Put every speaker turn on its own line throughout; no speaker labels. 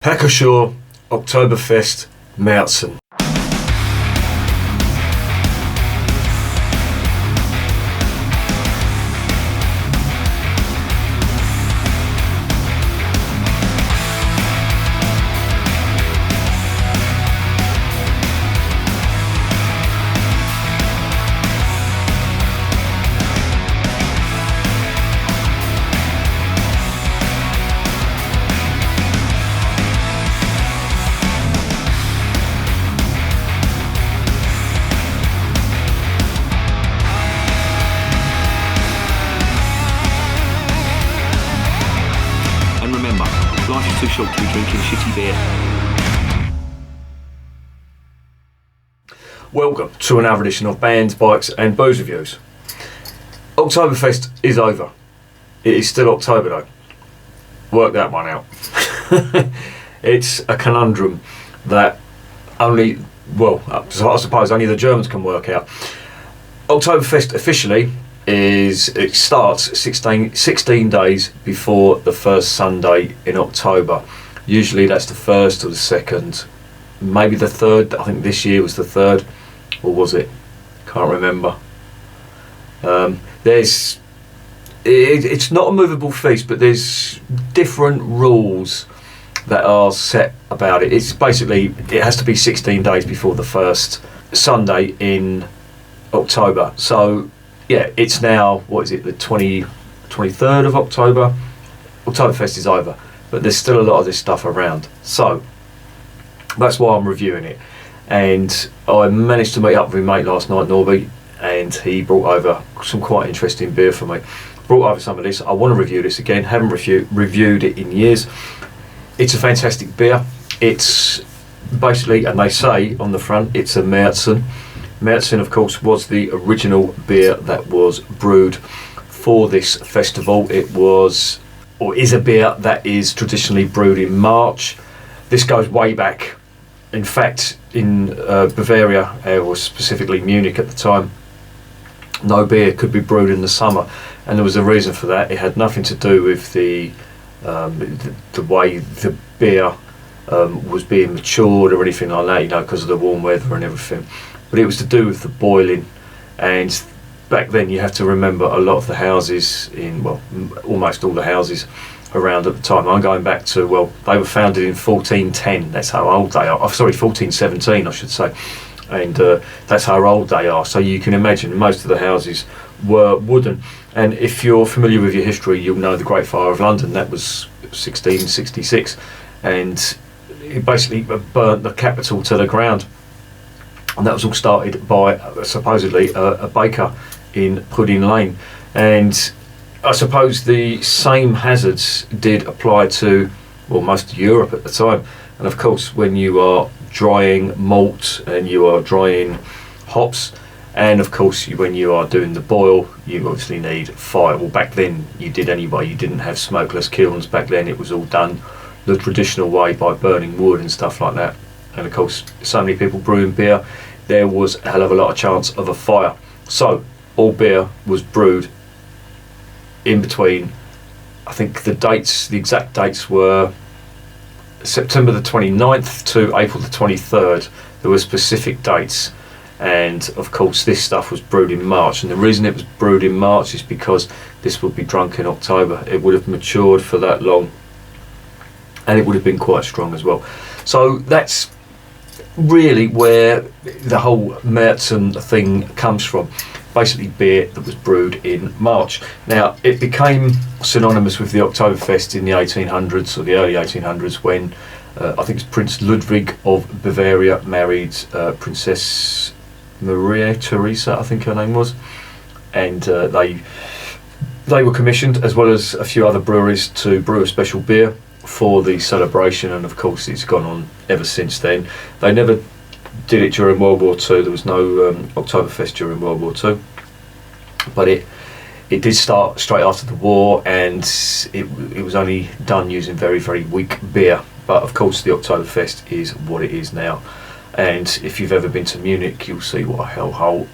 Hacker-Pschorr Oktoberfest Märzen.
And remember, life is too short to be drinking shitty beer.
Welcome to another edition of Bands, Bikes and Booze Reviews. Oktoberfest is over. It is still October though. Work that one out. It's a conundrum that only, well, I suppose only the Germans can work out. Oktoberfest officially it starts 16 days before the first Sunday in October. Usually that's the first or the second, maybe the third. I think this year was the third, or was it? Can't remember. It's not a movable feast, but there's different rules that are set about it. It's basically, it has to be 16 days before the first Sunday in October. So yeah, it's now, what is it, the 23rd of October? Oktoberfest is over, but there's still a lot of this stuff around. So that's why I'm reviewing it. And I managed to meet up with my mate last night, Norby, and he brought over some quite interesting beer for me. Brought over some of this. I want to review this again. Haven't reviewed it in years. It's a fantastic beer. It's basically, and they say on the front, it's a Märzen. Märzen, of course, was the original beer that was brewed for this festival. It was, or is a beer that is traditionally brewed in March. This goes way back. In fact, in Bavaria, or specifically Munich at the time, no beer could be brewed in the summer, and there was a reason for that. It had nothing to do with the way the beer was being matured or anything like that, you know, because of the warm weather and everything. But it was to do with the boiling, and back then you have to remember a lot of the houses in, well, almost all the houses around at the time. I'm going back to, well, they were founded in 1410, that's how old they are. Oh, sorry, 1417 I should say, and that's how old they are. So you can imagine most of the houses were wooden. And if you're familiar with your history, you'll know the Great Fire of London. That was 1666, and it basically burnt the capital to the ground. And that was all started by supposedly a baker in Pudding Lane. And I suppose the same hazards did apply to, well, most of Europe at the time. And of course, when you are drying malt and you are drying hops, and of course when you are doing the boil, you obviously need fire. Well, back then you did anyway. You didn't have smokeless kilns back then. It was all done the traditional way by burning wood and stuff like that. And of course, so many people brewing beer, there was a hell of a lot of chance of a fire. So all beer was brewed in between, I think the exact dates were September the 29th to April the 23rd. There were specific dates, and of course this stuff was brewed in March. And the reason it was brewed in March is because this would be drunk in October. It would have matured for that long, and it would have been quite strong as well. So that's really where the whole Märzen thing comes from. Basically beer that was brewed in March. Now it became synonymous with the Oktoberfest in the 1800s, or the early 1800s, when I think it's Prince Ludwig of Bavaria married Princess Maria Theresa, I think her name was, and they were commissioned, as well as a few other breweries, to brew a special beer for the celebration. And of course it's gone on ever since then. They never did it during World War II. There was no Oktoberfest during World War II, but it did start straight after the war, and it was only done using very, very weak beer. But of course the Oktoberfest is what it is now, and if you've ever been to Munich, you'll see what a hellhole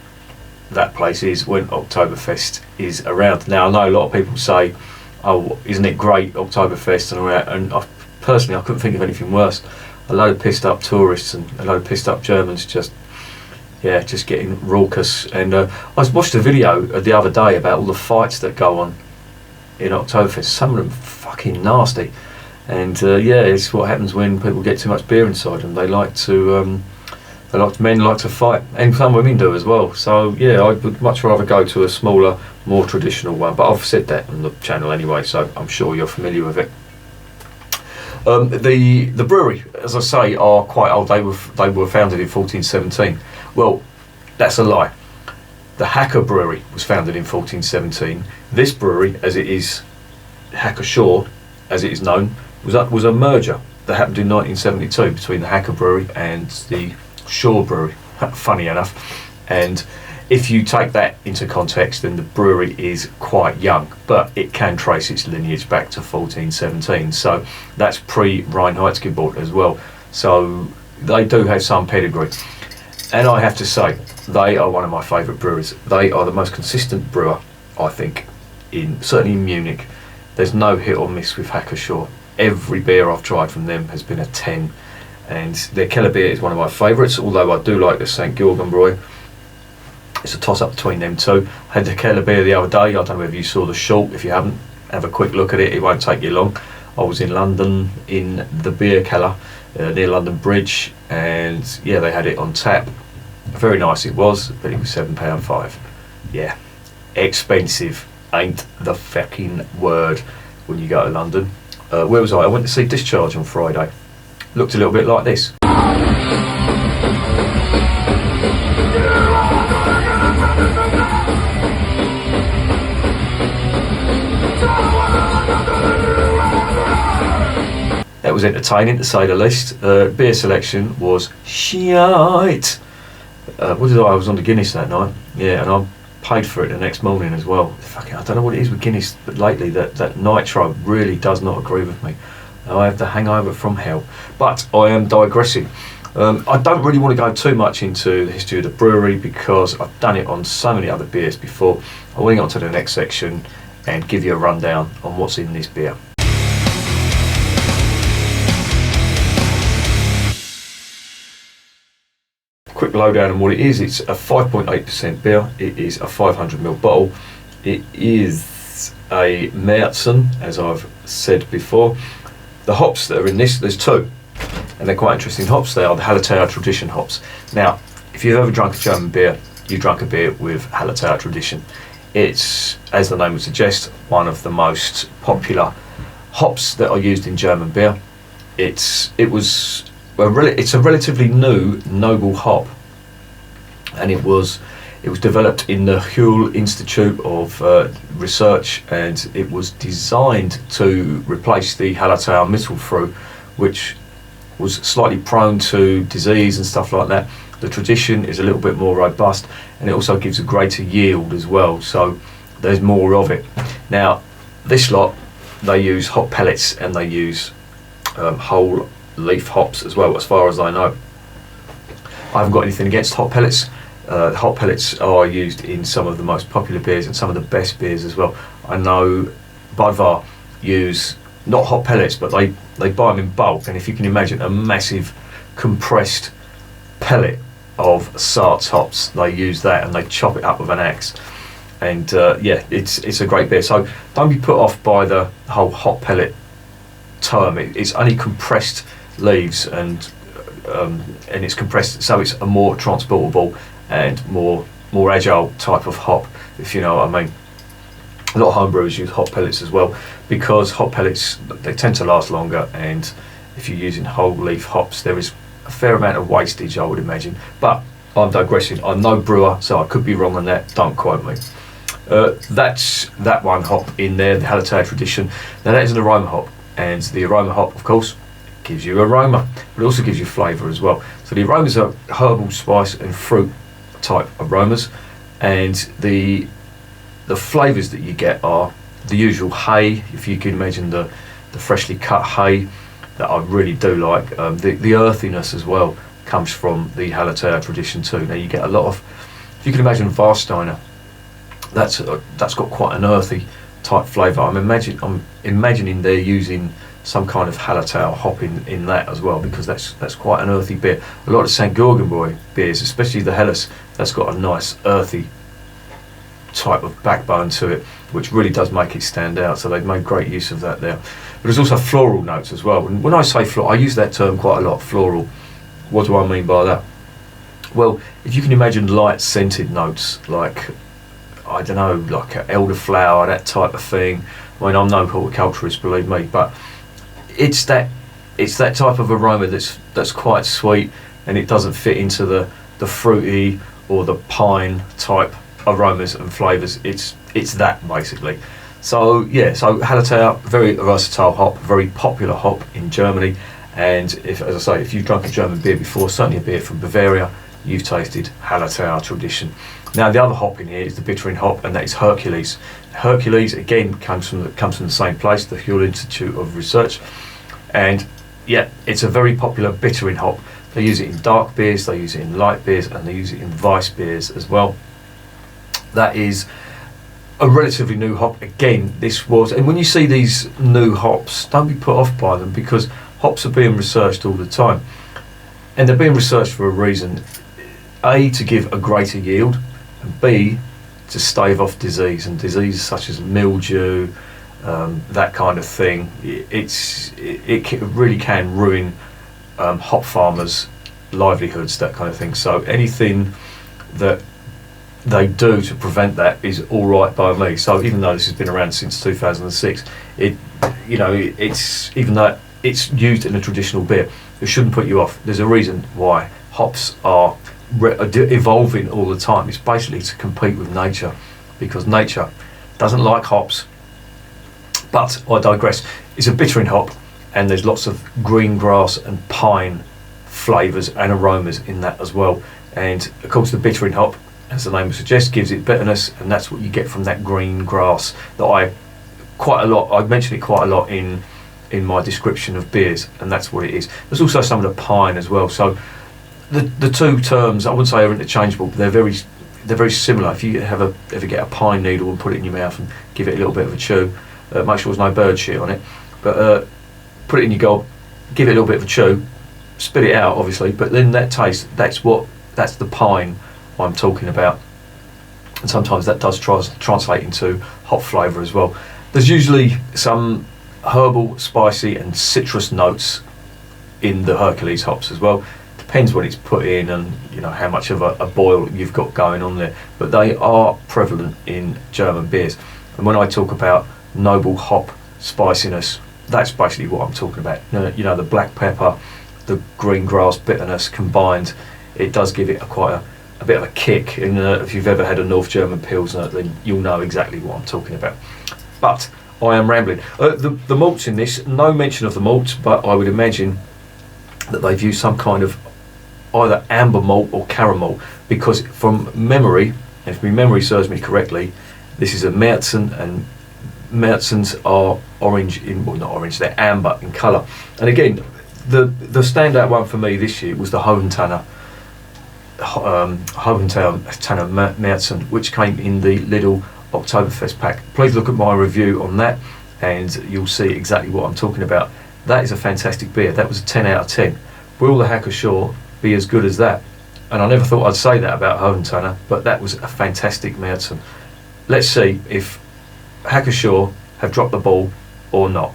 that place is when Oktoberfest is around. Now I know a lot of people say, oh, isn't it great, Oktoberfest and all that, and personally, I couldn't think of anything worse. A load of pissed up tourists and a load of pissed up Germans just getting raucous. And I watched a video the other day about all the fights that go on in Oktoberfest. Some of them fucking nasty. And it's what happens when people get too much beer inside them. Men like to fight, and some women do as well. So yeah, I would much rather go to a smaller, more traditional one. But I've said that on the channel anyway, so I'm sure you're familiar with it. The brewery, as I say, are quite old. They were founded in 1417. Well, that's a lie. The Hacker Brewery was founded in 1417. This brewery, as it is, Hacker-Pschorr, as it is known, was a merger that happened in 1972 between the Hacker Brewery and the Pschorr Brewery. Funny enough. And if you take that into context, then the brewery is quite young, but it can trace its lineage back to 1417. So that's pre-Reinheitsgebot as well. So they do have some pedigree. And I have to say, they are one of my favourite brewers. They are the most consistent brewer, I think, certainly in Munich. There's no hit or miss with Hacker-Pschorr. Every beer I've tried from them has been a 10. And their Keller beer is one of my favourites, although I do like the St. Georgen Bräu. It's a toss-up between them two. I had the Keller beer the other day. I don't know whether you saw the short. If you haven't, have a quick look at it. It won't take you long. I was in London in the beer Keller near London Bridge, and yeah, they had it on tap. Very nice it was, but it was £7.5. Yeah, expensive ain't the fucking word when you go to London. Where was I? I went to see Discharge on Friday. Looked a little bit like this. That was entertaining, to say the least. Beer selection was shite. I was on the Guinness that night. Yeah, and I paid for it the next morning as well. Fucking, I don't know what it is with Guinness, but lately that nitro really does not agree with me. I have the hangover from hell. But I am digressing. I don't really want to go too much into the history of the brewery because I've done it on so many other beers before. I want to get on to the next section and give you a rundown on what's in this beer. Quick lowdown on what it is. It's a 5.8% beer. It is a 500ml bottle. It is a Märzen, as I've said before. The hops that are in this, there's two, and they're quite interesting hops. They are the Hallertauer Tradition hops. Now, if you've ever drunk a German beer, you drunk a beer with Hallertauer Tradition. It's, as the name would suggest, one of the most popular hops that are used in German beer. It's a relatively new noble hop, and it was developed in the Hull Institute of Research, and it was designed to replace the Hallertauer Mittelfrüh, which was slightly prone to disease and stuff like that. The Tradition is a little bit more robust, and it also gives a greater yield as well, so there's more of it. Now, this lot, they use hop pellets and they use whole leaf hops as well, as far as I know. I haven't got anything against hop pellets. Hop pellets are used in some of the most popular beers and some of the best beers as well. I know Budvar use not hop pellets, but they buy them in bulk, and if you can imagine a massive compressed pellet of Sart's hops, they use that and they chop it up with an axe. And it's a great beer. So don't be put off by the whole hop pellet term. It's only compressed leaves, and it's compressed, so it's a more transportable and more agile type of hop, if you know what I mean. A lot of homebrewers use hop pellets as well, because hop pellets, they tend to last longer, and if you're using whole leaf hops, there is a fair amount of wastage, I would imagine. But I'm digressing. I'm no brewer, so I could be wrong on that. Don't quote me. That's that one hop in there, the Hallertauer Tradition. Now that is an aroma hop, and the aroma hop, of course, gives you aroma, but it also gives you flavour as well. So the aromas are herbal, spice and fruit type aromas, and the flavours that you get are the usual hay, if you can imagine the freshly cut hay that I really do like. The earthiness as well comes from the Hallertauer Tradition too. Now you get a lot of, if you can imagine Warsteiner, that's got quite an earthy type flavour. I'm imagining they're using some kind of Hallertau hop in that as well, because that's quite an earthy beer. A lot of St. Georgenboy beers, especially the Helles, that's got a nice earthy type of backbone to it, which really does make it stand out. So they've made great use of that there. But there's also floral notes as well. And when I say floral, I use that term quite a lot, floral. What do I mean by that? Well, if you can imagine light scented notes, like, I don't know, like elderflower, that type of thing. I mean, I'm no horticulturist, believe me, but it's that type of aroma that's quite sweet, and it doesn't fit into the fruity or the pine type aromas and flavours. It's that basically. So yeah, so Hallertau, very versatile hop, very popular hop in Germany. And if you've drunk a German beer before, certainly a beer from Bavaria, you've tasted Hallertau tradition. Now the other hop in here is the bittering hop, and that is Hercules. Hercules again comes from the same place, the Huel Institute of Research, and yeah, it's a very popular bittering hop. They use it in dark beers, they use it in light beers, and they use it in Weiss beers as well. That is a relatively new hop. Again, and when you see these new hops, don't be put off by them, because hops are being researched all the time, and they're being researched for a reason. A, to give a greater yield, and B, to stave off disease, and diseases such as mildew, that kind of thing. It really can ruin hop farmers' livelihoods, that kind of thing. So anything that they do to prevent that is all right by me. So even though this has been around since 2006, it's even though it's used in a traditional beer, it shouldn't put you off. There's a reason why hops are evolving all the time. It's basically to compete with nature, because nature doesn't like hops. But I digress. It's a bittering hop, and there's lots of green grass and pine flavours and aromas in that as well. And of course the bittering hop, as the name suggests, gives it bitterness, and that's what you get from that green grass that I mention it quite a lot in my description of beers, and that's what it is. There's also some of the pine as well. So the two terms, I wouldn't say are interchangeable, but they're very similar. If you ever get a pine needle and put it in your mouth and give it a little bit of a chew, make sure there's no bird shit on it, but put it in your gob, give it a little bit of a chew, spit it out obviously, but then that taste, that's the pine I'm talking about. And sometimes that does translate into hop flavour as well. There's usually some herbal, spicy and citrus notes in the Hercules hops as well. Depends when it's put in, and how much of a boil you've got going on there, but they are prevalent in German beers. And when I talk about noble hop spiciness, that's basically what I'm talking about. The black pepper, the green grass bitterness combined, it does give it quite a bit of a kick. And if you've ever had a North German Pilsner, then you'll know exactly what I'm talking about. But I am rambling. The malts in this, no mention of the malts, but I would imagine that they've used some kind of either amber malt or caramel, because from memory, if my memory serves me correctly, this is a Märzen, and Märzens are not orange, they're amber in colour. And again, the standout one for me this year was the Hohentanner Märzen, which came in the Lidl Oktoberfest pack. Please look at my review on that and you'll see exactly what I'm talking about. That is a fantastic beer. That was a 10 out of 10. Will the Hacker-Pschorr be as good as that? And I never thought I'd say that about Hohentanner, but that was a fantastic Märzen. Let's see if Hacker-Pschorr have dropped the ball or not.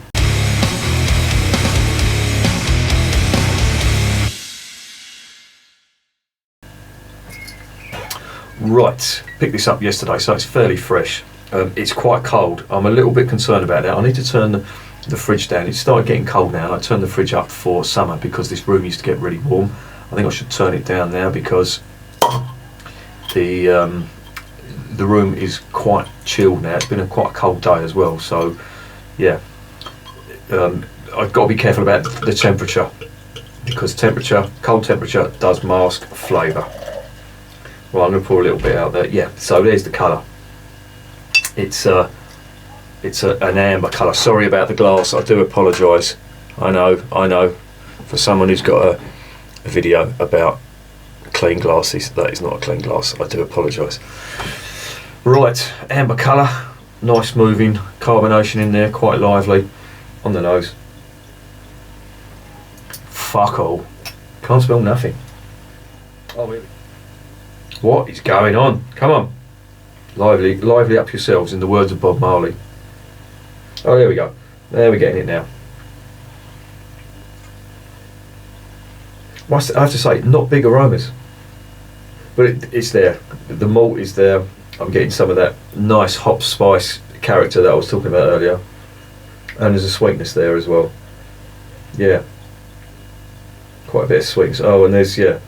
Right, picked this up yesterday, so it's fairly fresh. It's quite cold. I'm a little bit concerned about that. I need to turn the fridge down. It started getting cold now, and I turned the fridge up for summer because this room used to get really warm. I think I should turn it down now because the room is quite chilled now. It's been quite a cold day as well, so yeah, I've got to be careful about the temperature, because cold temperature does mask flavour. Well, I'm going to pour a little bit out there. Yeah, so there's the colour. It's an amber colour. Sorry about the glass, I do apologise. I know, for someone who's got a video about clean glasses, that is not a clean glass. I do apologise. Right, amber colour, nice moving carbonation in there, quite lively on the nose. fuck all. Can't smell nothing. Oh, really? What is going on? Come on. Lively up yourselves, in the words of Bob Marley. Oh, there we go. There we're getting it now. I have to say, not big aromas. But it's there. The malt is there. I'm getting some of that nice hop spice character that I was talking about earlier. And there's a sweetness there as well. Yeah. Quite a bit of sweetness. Oh, and there's the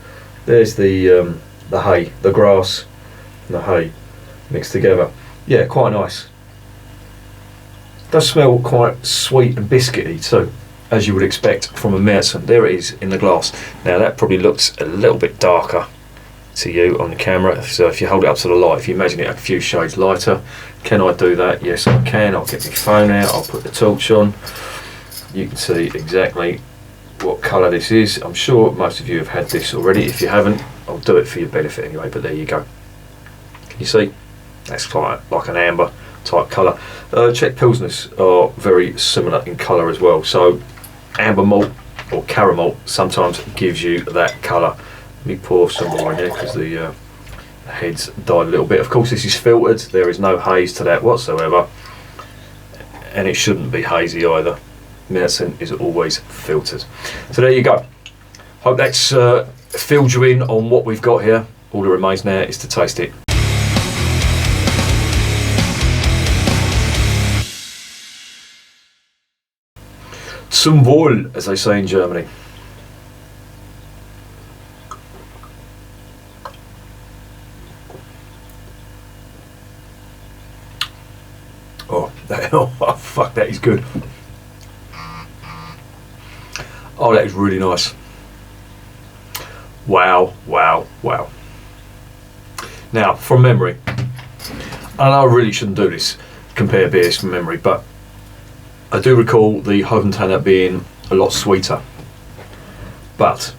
hay, the grass and the hay mixed together. Yeah, quite nice. Does smell quite sweet and biscuity too, as you would expect from a Märzen. There it is in the glass. Now that probably looks a little bit darker to you on the camera, so if you hold it up to the light, if you imagine it a few shades lighter. Can I do that? Yes, I can. I'll get my phone out, I'll put the torch on. You can see exactly what colour this is. I'm sure most of you have had this already. If you haven't, I'll do it for your benefit anyway, but there you go. Can you see? That's quite like an amber type colour. Czech Pilsners are very similar in colour as well, so amber malt or caramel sometimes gives you that colour. Let me pour some more in here because the head's died a little bit. Of course this is filtered, there is no haze to that whatsoever, and it shouldn't be hazy either. Märzen is always filtered. So there you go. Hope that's filled you in on what we've got here. All that remains now is to taste it. Zum Wohl, as they say in Germany. Oh, fuck, that is good. Oh, that is really nice. Wow, wow, wow. Now, from memory, and I really shouldn't do this, compare beers from memory, but I do recall the Hoventanner being a lot sweeter. But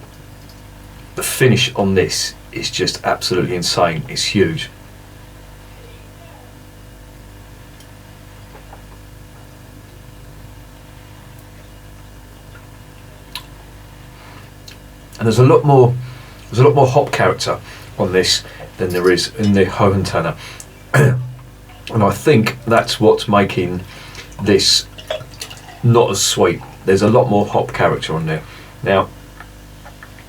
the finish on this is just absolutely insane. It's huge. And there's a lot more hop character on this than there is in the Hoventanner. And I think that's what's making this not as sweet. There's a lot more hop character on there. Now,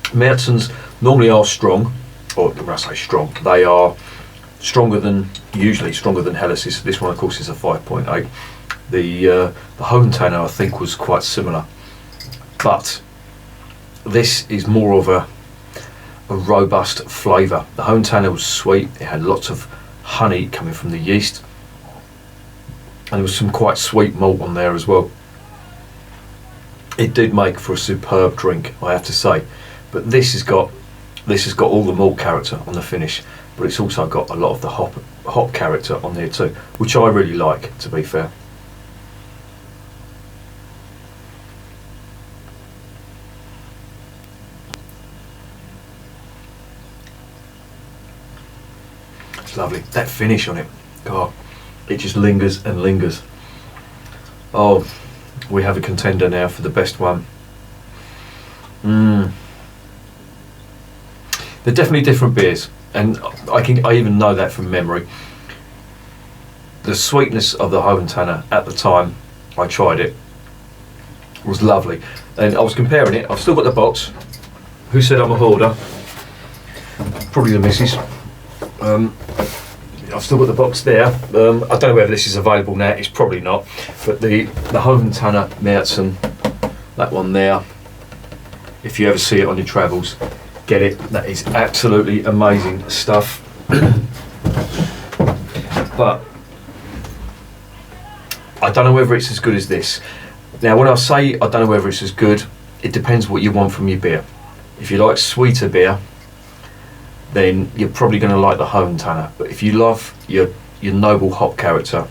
Märzens normally are strong, or when I say strong, they are usually stronger than Hellas's. This one, of course, is a 5.8. The Hoventanner, I think, was quite similar, but this is more of a robust flavour. The Hoventanner was sweet, it had lots of honey coming from the yeast, and there was some quite sweet malt on there as well. It did make for a superb drink, I have to say, but this has got all the malt character on the finish, but it's also got a lot of the hop character on there too, which I really like, to be fair. Lovely, that finish on it, God, it just lingers and lingers. Oh, we have a contender now for the best one. They're definitely different beers, and I even know that from memory. The sweetness of the Hoventanner at the time I tried it was lovely, and I was comparing it. I've still got the box. Who said I'm a hoarder? Probably the missus. I've still got the box there. I don't know whether this is available now, it's probably not, but the Hoventanner Märzen, that one there, if you ever see it on your travels, get it. That is absolutely amazing stuff. But I don't know whether it's as good as this. Now when I say I don't know whether it's as good, it depends what you want from your beer. If you like sweeter beer, then you're probably going to like the Hoventanner. But if you love your noble hop character,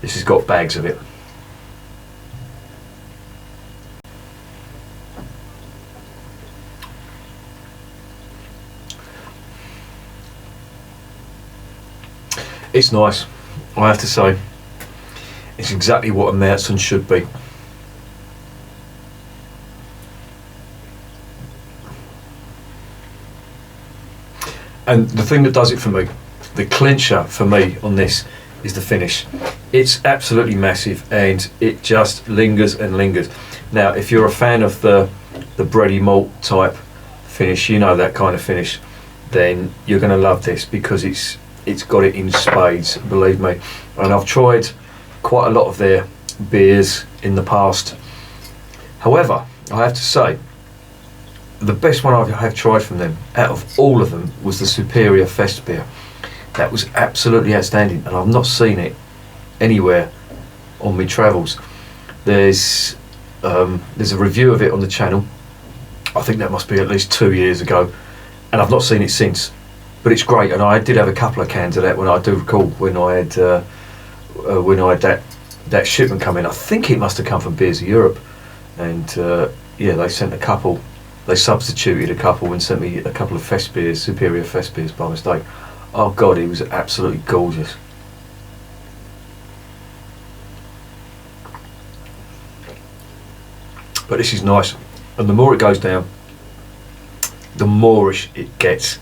this has got bags of it. It's nice, I have to say. It's exactly what a Märzen should be. And the thing that does it for me, the clincher for me on this, is the finish. It's absolutely massive, and it just lingers and lingers. Now, if you're a fan of the bready malt type finish, you know that kind of finish, then you're going to love this, because it's got it in spades, believe me. And I've tried quite a lot of their beers in the past. However, I have to say, the best one I have tried from them, out of all of them, was the Superior Festbier. That was absolutely outstanding, and I've not seen it anywhere on my travels. There's a review of it on the channel. I think that must be at least 2 years ago, and I've not seen it since. But it's great, and I did have a couple of cans of that when I do recall when I had that shipment come in. I think it must have come from Beers of Europe, and yeah, they sent a couple. They substituted a couple and sent me a couple of Festbiers, Superior Festbiers, by mistake. Oh God, it was absolutely gorgeous. But this is nice, and the more it goes down, the moreish it gets.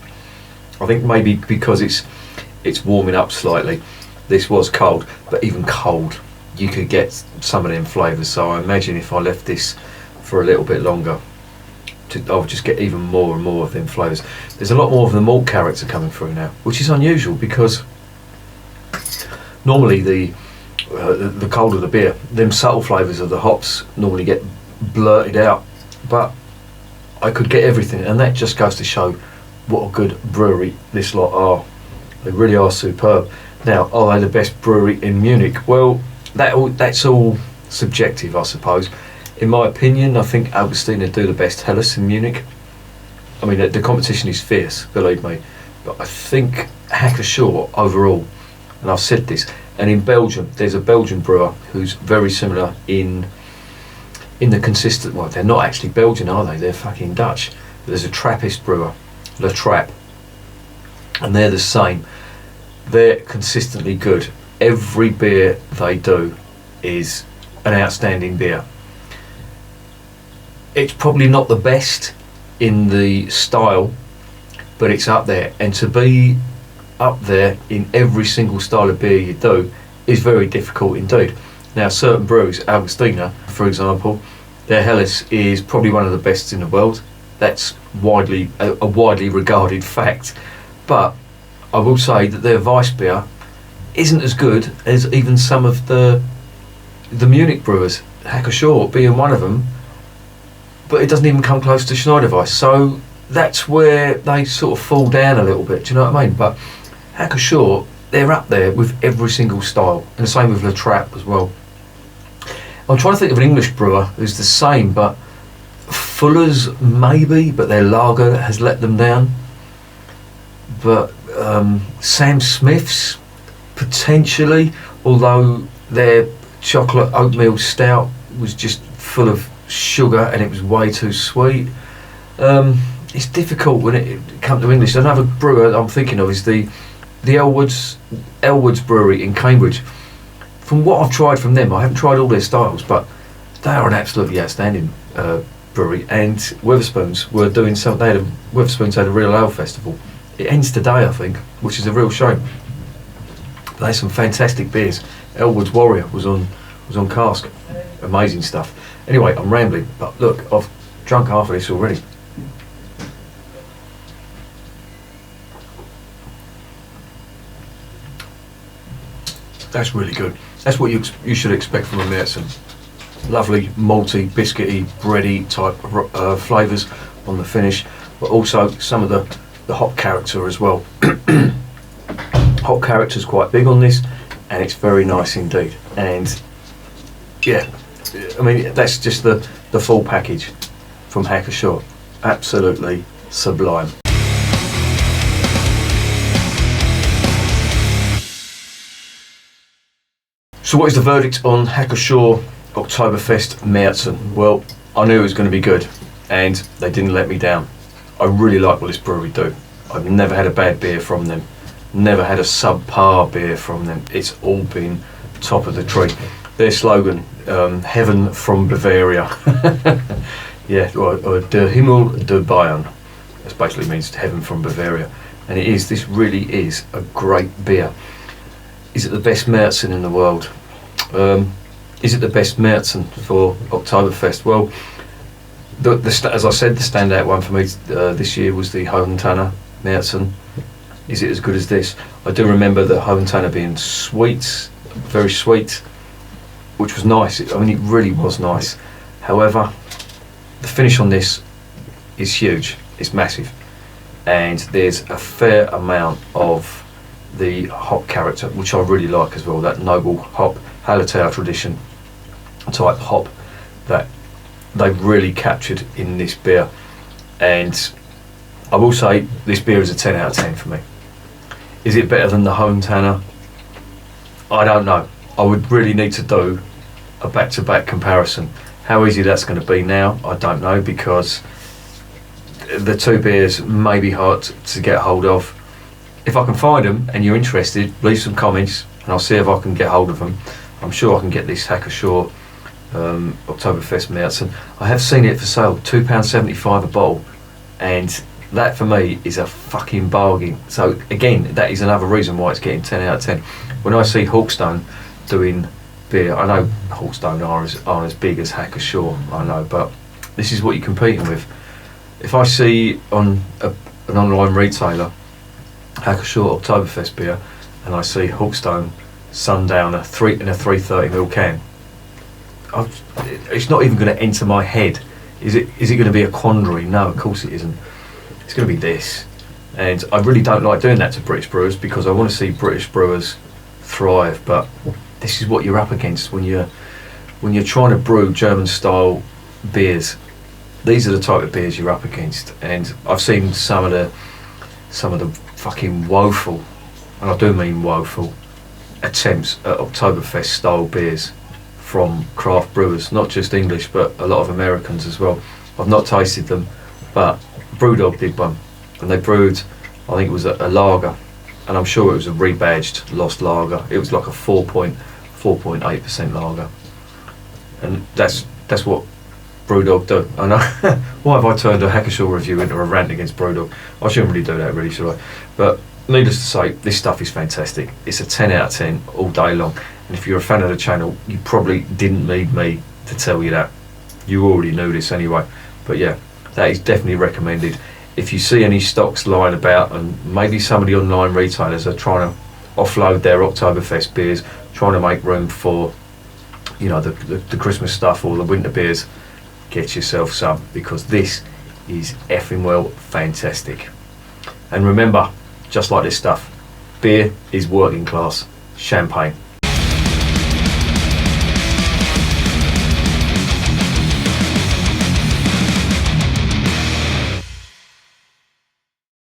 I think maybe because it's warming up slightly. This was cold, but even cold, you could get some of them flavours. So I imagine if I left this for a little bit longer, I would just get even more and more of them flavours. There's a lot more of the malt character coming through now, which is unusual, because normally the colder the beer, them subtle flavours of the hops normally get blurted out, but I could get everything, and that just goes to show what a good brewery this lot are. They really are superb. Now, are they the best brewery in Munich? Well, that's all subjective, I suppose. In my opinion, I think Augustiner do the best Helles in Munich. I mean, the competition is fierce, believe me, but I think Hacker-Pschorr overall, and I've said this, and in Belgium, there's a Belgian brewer who's very similar in the consistent, well, they're not actually Belgian, are they? They're fucking Dutch. But there's a Trappist brewer, Le Trap, and they're the same. They're consistently good. Every beer they do is an outstanding beer. It's probably not the best in the style, but it's up there, and to be up there in every single style of beer you do is very difficult indeed. Now, certain breweries, Augustiner for example, their Helles is probably one of the best in the world. That's a widely regarded fact, but I will say that their Weiss beer isn't as good as even some of the Munich brewers, Hacker-Pschorr being one of them, but it doesn't even come close to Schneider Weiss. So that's where they sort of fall down a little bit, do you know what I mean? But Hacker-Pschorr, they're up there with every single style, and the same with Le Trap as well. I'm trying to think of an English brewer who's the same, but Fuller's maybe, but their lager has let them down. But Sam Smith's potentially, although their chocolate oatmeal stout was just full of sugar and it was way too sweet. It's difficult when it comes to English. Another brewer I'm thinking of is the Elwood's Brewery in Cambridge. From what I've tried from them, I haven't tried all their styles, but they are an absolutely outstanding brewery. And Wetherspoons were doing something. Wetherspoons had a real ale festival. It ends today, I think, which is a real shame. They had some fantastic beers. Elwood's Warrior was on cask. Amazing stuff. Anyway, I'm rambling, but look, I've drunk half of this already. That's really good. That's what you should expect from a Märzen. Lovely, malty, biscuity, bready type flavours on the finish, but also some of the hop character as well. Hop character's quite big on this, and it's very nice indeed. And yeah, I mean, that's just the full package from Hacker-Pschorr. Absolutely sublime. So what is the verdict on Hacker-Pschorr Oktoberfest Märzen? Well, I knew it was going to be good, and they didn't let me down. I really like what this brewery do. I've never had a bad beer from them, never had a subpar beer from them. It's all been top of the tree. Their slogan, heaven from Bavaria. Yeah, or Der Himmel der Bayern. That basically means heaven from Bavaria. and it is. This really is a great beer. Is it the best Märzen in the world? Is it the best Märzen for Oktoberfest? Well, as I said, the standout one for me this year was the Hohentanner Märzen. Is it as good as this? I do remember the Hohentanner being sweet, very sweet, which was nice. I mean, it really was nice. However, the finish on this is huge. It's massive, and there's a fair amount of the hop character, which I really like as well. That noble hop, Hallertau tradition type hop that they've really captured in this beer. And I will say this beer is a 10 out of 10 for me. Is it better than the Hohentanner? I don't know. I would really need to do a back-to-back comparison. How easy that's going to be now, I don't know, because the two beers may be hard to get hold of. If I can find them and you're interested, leave some comments and I'll see if I can get hold of them. I'm sure I can get this Hacker-Pschorr Oktoberfest Märzen. I have seen it for sale, £2.75 a bottle, and that for me is a fucking bargain. So again, that is another reason why it's getting 10 out of 10. When I see Hawkstone doing beer, I know Hawkstone aren't as big as Hacker-Pschorr, I know, but this is what you're competing with. If I see on an online retailer Hacker-Pschorr Oktoberfest beer and I see Hawkstone Sundowner in a 330ml can, it's not even going to enter my head. Is it going to be a quandary? No, of course it isn't. It's going to be this. And I really don't like doing that to British brewers, because I want to see British brewers thrive, but this is what you're up against when you're trying to brew German style beers. These are the type of beers you're up against, and I've seen some of the fucking woeful, and I do mean woeful, attempts at Oktoberfest style beers from craft brewers, not just English but a lot of Americans as well. I've not tasted them, but Brewdog did one, and they brewed, I think it was a lager, and I'm sure it was a rebadged lost lager. It was like a 4.8% lager, and that's what Brewdog do. I know. Why have I turned a Hacker-Pschorr review into a rant against Brewdog? I shouldn't really do that, really, should I? But needless to say, this stuff is fantastic. It's a 10 out of 10 all day long. And if you're a fan of the channel, you probably didn't need me to tell you that. You already knew this anyway. But yeah, that is definitely recommended. If you see any stocks lying about, and maybe some of the online retailers are trying to offload their Oktoberfest beers, trying to make room for, you know, the Christmas stuff or the winter beers, get yourself some, because this is effing well fantastic. And remember, just like this stuff, beer is working class champagne.